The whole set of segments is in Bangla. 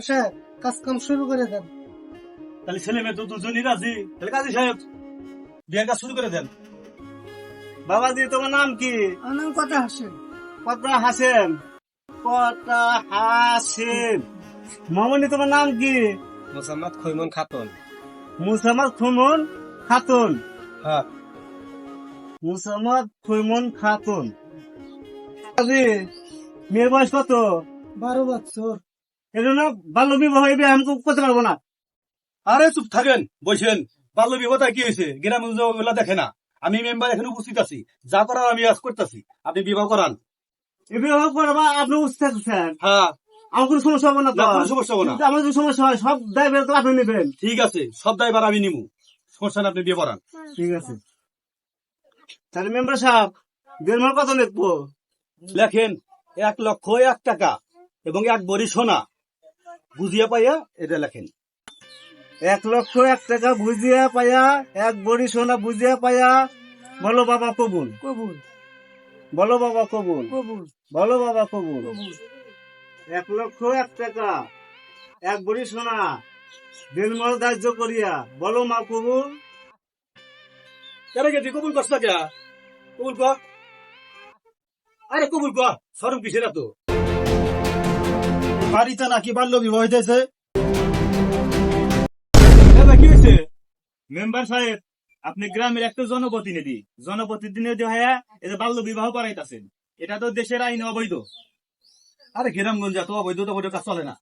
সাহেব কাজ কাম শুরু করে দেন। তাহলে ছেলে মেয়ে তো দুজনই রাজি, তাহলে কাজী সাহেব বিয়ের কাজ শুরু করে দেন। বাবাজি তোমার নাম কি? আমার নাম কথা হাসেন। কটা হাসেন? কটা হাসেন। মামনি তোমার নাম কি? মোসাম্মদ খৈমন খাতুন। মুসাম্মদ খুমন খাতুন। হ্যাঁ। মুসাম্মদ খুমন খাতুন। কাজী মেয়ের বয়স কত? 12 বছর। এজন্য বাল্য বিবাহ আমি করতে পারবো না। আরে চুপ থাকেন, বসেন। বাল্য বিবাহটা কি হয়েছে? গ্রামে ওগুলা দেখে না। আমি মেম্বার এখানে উপস্থিত আছি, যা করার আমি আজ করতেছি। আপনি বিবাহ করান। এই বিবাহ করবা আপনি উচিত থাকছেন। হ্যাঁ, আমার কোনো সমস্যা হবে না তো? না, কোনো সমস্যা হবে না। কিন্তু আমার যদি সমস্যা হয় সব দায়ভার তো আপনি নেবেন। ঠিক আছে, সব দায়ভার আমি নিবো। সমস্যা না, আপনি বিয়ে করান। ঠিক আছে। তাহলে মেম্বার সাহেব বিয়ের মাল কত লিখবো? লেখেন 1,01,000 টাকা এবং 1 ভরি সোনা বুঝিয়া পাইয়া এটা লেখেন। 1,01,000 টাকা বুঝিয়া পাইয়া, 1 ভরি সোনা বুঝিয়া পাইয়া। বলো বাবা কবুল। কবুল বলো বাবা কবুল। কবুল বলো বাবা কবুল। কবুল। 1,01,000 টাকা, 1 ভরি সোনা দিনমল ধার্য করিয়া। বলো মা কবুল। কেন তুই কবুল করছ না? কবুল কর। আরে কবুল কর, শরম কিসের এত? বাড়িতে নাকি বাল্য বিবাহ হইতেছে? কি হয়েছে? মেম্বার সাহেব আপনি গ্রামের একটা জনপ্রতিনিধি হয়ে এই যে বাল্য বিবাহ করাইতেছেন, এটা তো দেশের আইন অবৈধ। আরে গ্রামগঞ্জ এত অবৈধ কাজ চলে না।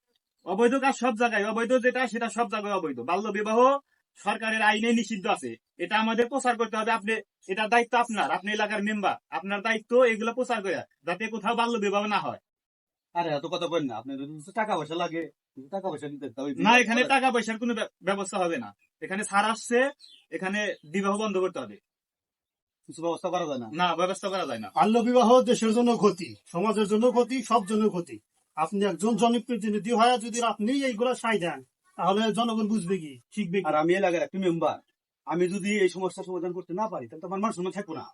অবৈধ কাজ সব জায়গায় অবৈধ, যেটা সেটা সব জায়গায় অবৈধ। বাল্য বিবাহ সরকারের আইনে নিষিদ্ধ আছে, এটা আমাদের প্রচার করতে হবে। আপনি এটার দায়িত্ব আপনার, আপনি এলাকার মেম্বার, আপনার দায়িত্ব এগুলো প্রচার করে যাতে কোথাও বাল্য বিবাহ না হয়। আরে এত কথা বলেন না, আপনার টাকা পয়সা লাগে, টাকা পয়সা দিতে হবে। না, এখানে টাকা পয়সার কোনো ব্যবস্থা হবে না। এখানে ছাড় আসছে, এখানে বিবাহ বন্ধ করতে হবে। কিছু ব্যবস্থা করা যায় না। না, ব্যবস্থা করা যায় না। বাল্য বিবাহ দেশের জন্য ক্ষতি, সমাজের জন্য ক্ষতি, সব জন্য ক্ষতি। আপনি একজন জনপ্রতিনিধি হয়ে যদি আপনি এইগুলা সাই দেন, তাহলে জনগণ বুঝবে কি, শিখবে কি? আর আমি এলাকার একটা মেম্বার, আমি যদি এই সমস্যার সমাধান করতে না পারি তাহলে তো আমার মান সম্মান থাকবো না।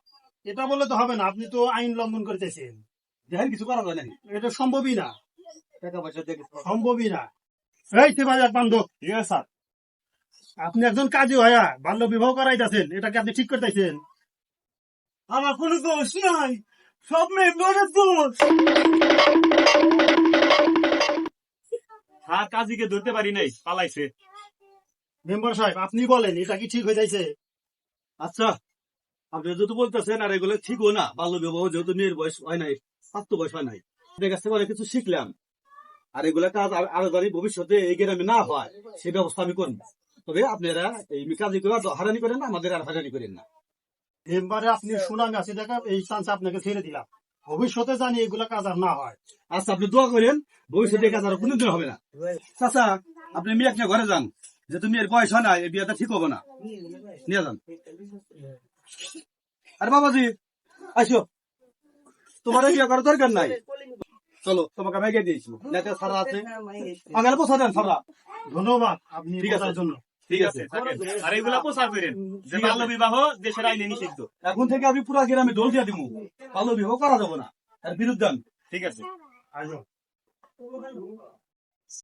এটা বললে তো হবে না, আপনি তো আইন লঙ্ঘন করতেছেন। দেখেন কিছু করা যায় না, এটা সম্ভবই না, টাকা পয়সা দিয়ে কিছু করা যায় না। সম্ভবই না। এই বাজার বান্ধব, ঠিক আছে স্যার। আপনি একজন কাজী হয়া বাল্য বিবাহ করাইতেছেন, এটাকে আপনি ঠিক করতেছেন? আমার কোনো দোষ নাই, সব মেম্বারের দোষ। হ্যাঁ, কাজীকে ধরতে পারি নাই, পালাইছে। মেম্বার সাহেব আপনি বলেন, এটা কি ঠিক হয়ে যাইছে? আচ্ছা, আপনি যেহেতু বলতেছেন আর এগুলো ঠিকও না, বাল্য বিবাহ যেহেতু মেয়ের বয়স হয় নাই, প্রাপ্ত বয়স হয় নাই, আপনার কাছ থেকে অনেক কিছু শিখলাম। আর এগুলা কাজ আরো জানি ভবিষ্যতে এই গ্রামে না হয় সেই ব্যবস্থা আমি করব। তবে আপনারা এই কাজে করে হারানি করেন না, আমাদের আর হারানি করেন না। মেম্বারে আপনি সুনামি আছে দেখা, এই চান্স আপনাকে ছেড়ে দিলাম। ভবিষ্যতে জানি এগুলা কাজ আর না হয়। আচ্ছা, আপনি দোয়া করেন ভবিষ্যতে এই কাজ আর কোনোদিন হবে না। চাচা, আপনি মেয়ে একটা ঘরে যান, যে তুমি এর বয়স হয় না, এই বিয়েটা ঠিক হবে না, নিয়ে যান। আরে বাবাজি আসো, তোমার এই বিয়ে করার দরকার নাই, চলো তোমাকে আমি এগিয়ে দিয়েছি। নেতা সারা আছে, আগে পোষা দেন সারা। ধন্যবাদ আপনি ঠিক আছে। বলার জন্য। ঠিক আছে, আর এগুলা প্রচার করেন যে বাল্য বিবাহ দেশের আইনে নিষিদ্ধ। এখন থেকে আমি পুরা গ্রামে দোল দিয়ে দিব, বাল্য বিবাহ করা যাবে না, এর বিরুদ্ধে আমি। ঠিক আছে। আসো।